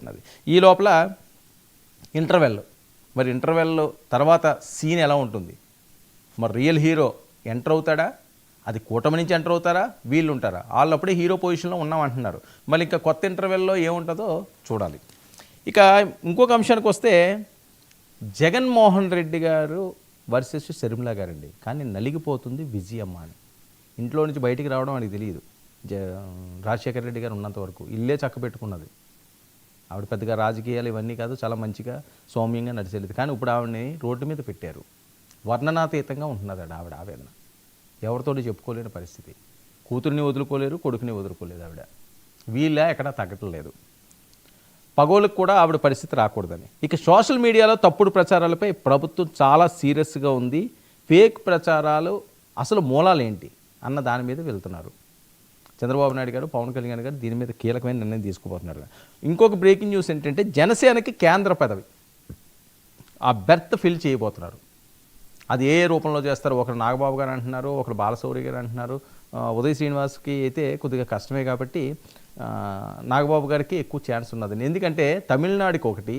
అంటున్నది. ఈ లోపల ఇంటర్వెల్, మరి ఇంటర్వెల్ తర్వాత సీన్ ఎలా ఉంటుంది? మరి రియల్ హీరో ఎంటర్ అవుతాడా? అది కూటమి నుంచి ఎంటర్ అవుతారా? వీళ్ళు ఉంటారా? వాళ్ళు అప్పుడే హీరో పొజిషన్లో ఉన్నామంటున్నారు. మళ్ళీ ఇంకా కొత్త ఇంటర్వెల్లో ఏముంటుందో చూడాలి. ఇక ఇంకొక అంశానికి వస్తే జగన్మోహన్ రెడ్డి గారు వర్సెస్ షర్మిల గారండి. కానీ నలిగిపోతుంది విజయమ్మ అని. ఇంట్లో నుంచి బయటికి రావడం ఆయనకి తెలియదు. రాజశేఖర రెడ్డి గారు ఉన్నంత వరకు ఇల్లే చక్కబెట్టుకున్నది. ఆవిడ పెద్దగా రాజకీయాలు ఇవన్నీ కాదు, చాలా మంచిగా సౌమ్యంగా నడిచేది. కానీ ఇప్పుడు ఆవిడని రోడ్డు మీద పెట్టారు. వర్ణనాతీతంగా ఉంటున్నది ఆవిడ ఆవేదన. ఎవరితోటి చెప్పుకోలేని పరిస్థితి. కూతుర్ని వదులుకోలేరు, కొడుకుని వదులుకోలేదు ఆవిడ. వీళ్ళ ఎక్కడా తగ్గట్లేదు. పగోళ్ళకు కూడా ఆవిడ పరిస్థితి రాకూడదని. ఇక సోషల్ మీడియాలో తప్పుడు ప్రచారాలపై ప్రభుత్వం చాలా సీరియస్గా ఉంది. ఫేక్ ప్రచారాలు అసలు మూలాలు ఏంటి అన్న దాని మీద వెళ్తున్నారు. చంద్రబాబు నాయుడు గారు, పవన్ కళ్యాణ్ గారు దీని మీద కీలకమైన నిర్ణయం తీసుకుపోతున్నారు. ఇంకొక బ్రేకింగ్ న్యూస్ ఏంటంటే జనసేనకి కేంద్ర పదవి ఆ బెర్త్ ఫిల్ చేయబోతున్నారు. అది ఏ రూపంలో చేస్తారు? ఒకరు నాగబాబు గారు అంటున్నారు, ఒకరు బాలశౌరి గారు అంటున్నారు. ఉదయ్ శ్రీనివాస్కి అయితే కొద్దిగా కష్టమే కాబట్టి నాగబాబు గారికి ఎక్కువ ఛాన్స్ ఉన్నది. ఎందుకంటే తమిళనాడుకి ఒకటి,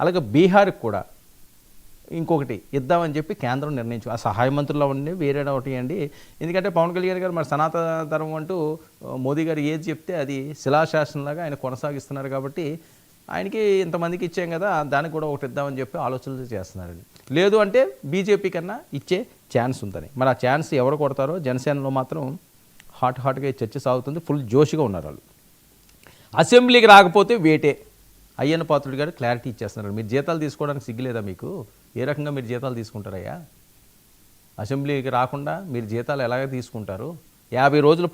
అలాగే బీహార్కి కూడా ఇంకొకటి ఇద్దామని చెప్పి కేంద్రం నిర్ణయించు. ఆ సహాయ మంత్రుల్లో ఉండి వేరే ఒకటి అండి. ఎందుకంటే పవన్ కళ్యాణ్ గారు మరి సనాతన ధర్మం అంటూ మోదీ గారు ఏది చెప్తే అది శిలాశాసనంలాగా ఆయన కొనసాగిస్తున్నారు. కాబట్టి ఆయనకి ఇంతమందికి ఇచ్చాం కదా, దానికి కూడా ఒకటి ఇద్దామని చెప్పి ఆలోచనలు చేస్తున్నారండి. లేదు అంటే బీజేపీ కన్నా ఇచ్చే ఛాన్స్ ఉందని. మరి ఆ ఛాన్స్ ఎవరు కొడతారో జనసేనలో మాత్రం హాట్గా చర్చ సాగుతుంది. ఫుల్ జోష్గా ఉన్నారు వాళ్ళు. అసెంబ్లీకి రాకపోతే వేటే. అయ్యన్న పాత్రుడు గారు క్లారిటీ ఇచ్చేస్తున్నారు. మీరు జీతాలు తీసుకోవడానికి సిగ్గులేదా మీకు? ఏ రకంగా మీరు జీతాలు తీసుకుంటారయ్యా? అసెంబ్లీకి రాకుండా మీరు జీతాలు ఎలాగ తీసుకుంటారు? 50 రోజులు